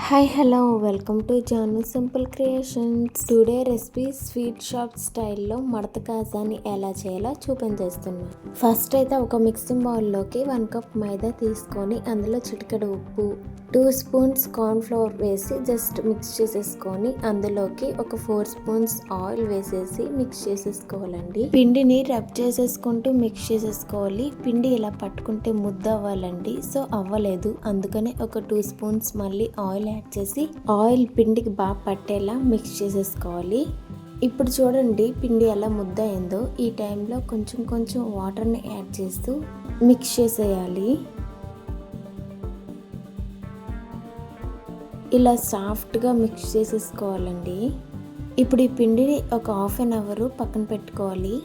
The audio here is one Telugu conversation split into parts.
Hi hello welcome to Janu simple creations. Today recipe sweet shop స్టైల్లో మడత కాజాని ఎలా చేయాలో చూపించేస్తున్నా. ఫస్ట్ అయితే ఒక మిక్సింగ్ బౌల్లోకి 1 కప్ మైదా తీసుకొని అందులో చిటికెడు ఉప్పు, 2 స్పూన్స్ కార్న్ ఫ్లోర్ వేసి జస్ట్ మిక్స్ చేసేసుకొని అందులోకి ఒక 4 స్పూన్స్ ఆయిల్ వేసేసి మిక్స్ చేసేసుకోవాలండి. పిండిని రబ్ చేసేసుకుంటూ మిక్స్ చేసేసుకోవాలి. పిండి ఇలా పట్టుకుంటే ముద్ద అవ్వాలండి, సో అవ్వలేదు, అందుకని ఒక 2 స్పూన్స్ మళ్ళీ ఆయిల్ యాడ్ చేసి ఆయిల్ పిండికి బాగా పట్టేలా మిక్స్ చేసేసుకోవాలి. ఇప్పుడు చూడండి పిండి ఎలా ముద్ద అయిందో. ఈ టైంలో కొంచెం కొంచెం వాటర్ని యాడ్ చేస్తూ మిక్స్ చేసేయాలి. ఇలా సాఫ్ట్గా మిక్స్ చేసేసుకోవాలండి. ఇప్పుడు ఈ పిండిని ఒక 1/2 అవర్ పక్కన పెట్టుకోవాలి.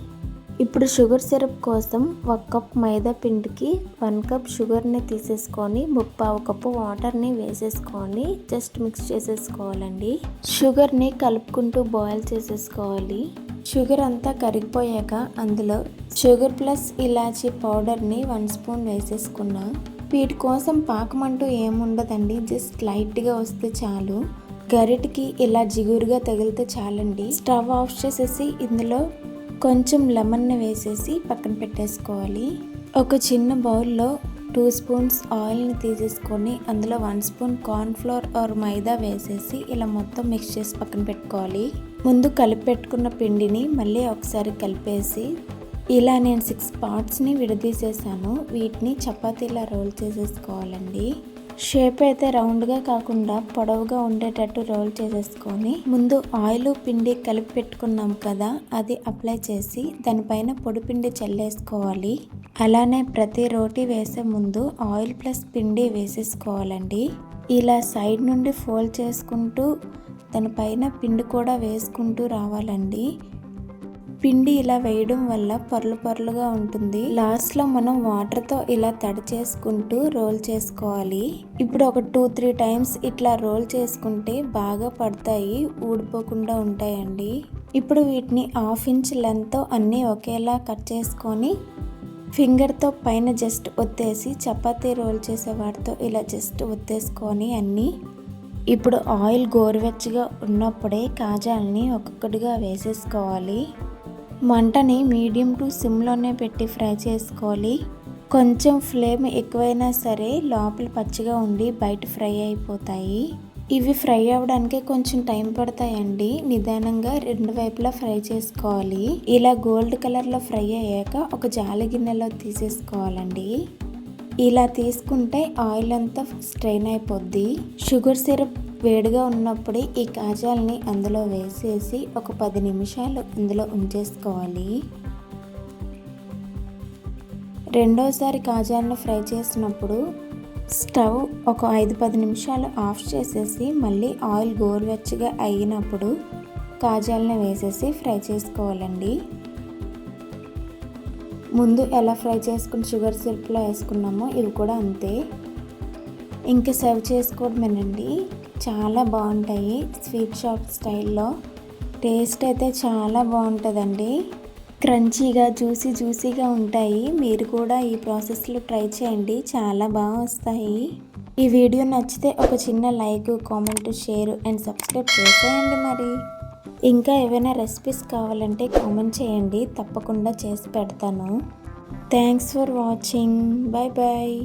ఇప్పుడు షుగర్ సిరప్ కోసం 1 కప్ మైదా పిండికి 1 కప్ షుగర్ని తీసేసుకొని 3/4 కప్పు వాటర్ని వేసేసుకొని జస్ట్ మిక్స్ చేసేసుకోవాలండి. షుగర్ని కలుపుకుంటూ బాయిల్ చేసేసుకోవాలి. షుగర్ అంతా కరిగిపోయాక అందులో షుగర్ ప్లస్ ఇలాచీ పౌడర్ని 1 స్పూన్ వేసేసుకున్నా. వీటి కోసం పాకం అంటూ ఏముండదండి, జస్ట్ లైట్గా వస్తే చాలు. గరిటికి ఇలా జిగురుగా తగిలితే చాలండి. స్టవ్ ఆఫ్ చేసేసి ఇందులో కొంచెం లెమన్ని వేసేసి పక్కన పెట్టేసుకోవాలి. ఒక చిన్న బౌల్లో 2 స్పూన్స్ ఆయిల్ని తీసేసుకొని అందులో 1 స్పూన్ కార్న్ ఫ్లోర్ ఆర్ మైదా వేసేసి ఇలా మొత్తం మిక్స్ చేసి పక్కన పెట్టుకోవాలి. ముందు కలిపి పెట్టుకున్న పిండిని మళ్ళీ ఒకసారి కలిపేసి ఇలా నేను 6 పార్ట్స్ని విడదీసేసాను. వీటిని చపాతీలా రోల్ చేసేసుకోవాలండి. షేప్ అయితే రౌండ్గా కాకుండా పొడవుగా ఉండేటట్టు రోల్ చేసేసుకొని ముందు ఆయిల్ పిండి కలిపి పెట్టుకున్నాం కదా, అది అప్లై చేసి దానిపైన పొడి పిండి చల్లేసుకోవాలి. అలానే ప్రతి రోటీ వేసే ముందు ఆయిల్ ప్లస్ పిండి వేసేసుకోవాలండి. ఇలా సైడ్ నుండి ఫోల్డ్ చేసుకుంటూ దానిపైన పిండి కూడా వేసుకుంటూ రావాలండి. పిండి ఇలా వేయడం వల్ల పొరలు పొరలుగా ఉంటుంది. లాస్ట్లో మనం వాటర్తో ఇలా తడి చేసుకుంటూ రోల్ చేసుకోవాలి. ఇప్పుడు ఒక 2-3 టైమ్స్ ఇట్లా రోల్ చేసుకుంటే బాగా పడతాయి, ఊడిపోకుండా ఉంటాయండి. ఇప్పుడు వీటిని 1/2 ఇంచ్ లెంత్తో అన్నీ ఒకేలా కట్ చేసుకొని ఫింగర్తో పైన జస్ట్ ఒత్తేసి చపాతీ రోల్ చేసే వాటితో ఇలా జస్ట్ ఒత్తేసుకొని అన్నీ. ఇప్పుడు ఆయిల్ గోరువెచ్చగా ఉన్నప్పుడే కాజాలని ఒక్కొక్కటిగా వేసేసుకోవాలి. మంటని మీడియం టు సిమ్లోనే పెట్టి ఫ్రై చేసుకోవాలి. కొంచెం ఫ్లేమ్ ఎక్కువైనా సరే లోపల పచ్చిగా ఉండి బయట ఫ్రై అయిపోతాయి. ఇవి ఫ్రై అవ్వడానికి కొంచెం టైం పడతాయండి. నిదానంగా 2 వైపులా ఫ్రై చేసుకోవాలి. ఇలా గోల్డ్ కలర్లో ఫ్రై అయ్యాక ఒక జాలి గిన్నెలో తీసేసుకోవాలండి. ఇలా తీసుకుంటే ఆయిల్ అంతా స్ట్రెయిన్ అయిపోద్ది. షుగర్ సిరప్ వేడిగా ఉన్నప్పుడే ఈ కాజాలని అందులో వేసేసి ఒక 10 నిమిషాలు అందులో ఉంచేసుకోవాలి. రెండోసారి కాజాలను ఫ్రై చేసినప్పుడు స్టవ్ ఒక 5-10 నిమిషాలు ఆఫ్ చేసేసి మళ్ళీ ఆయిల్ గోరువెచ్చగా అయినప్పుడు కాజాలను వేసేసి ఫ్రై చేసుకోవాలండి. ముందు ఎలా ఫ్రై చేసుకుని షుగర్ సిరప్లో వేసుకున్నామో ఇవి కూడా అంతే. ఇంకా సర్వ్ చేసుకోవడమేనండి. చాలా బాగుంటాయి స్వీట్ షాప్ స్టైల్లో. టేస్ట్ అయితే చాలా బాగుంటుందండి. క్రంచీగా జ్యూసీగా ఉంటాయి. మీరు కూడా ఈ ప్రాసెస్లో ట్రై చేయండి, చాలా బాగా వస్తాయి. ఈ వీడియో నచ్చితే ఒక చిన్న like, comment, share and subscribe చేసేయండి. మరి ఇంకా ఏవైనా రెసిపీస్ కావాలంటే కామెంట్ చేయండి, తప్పకుండా చేసి పెడతాను. Thanks for watching. Bye bye.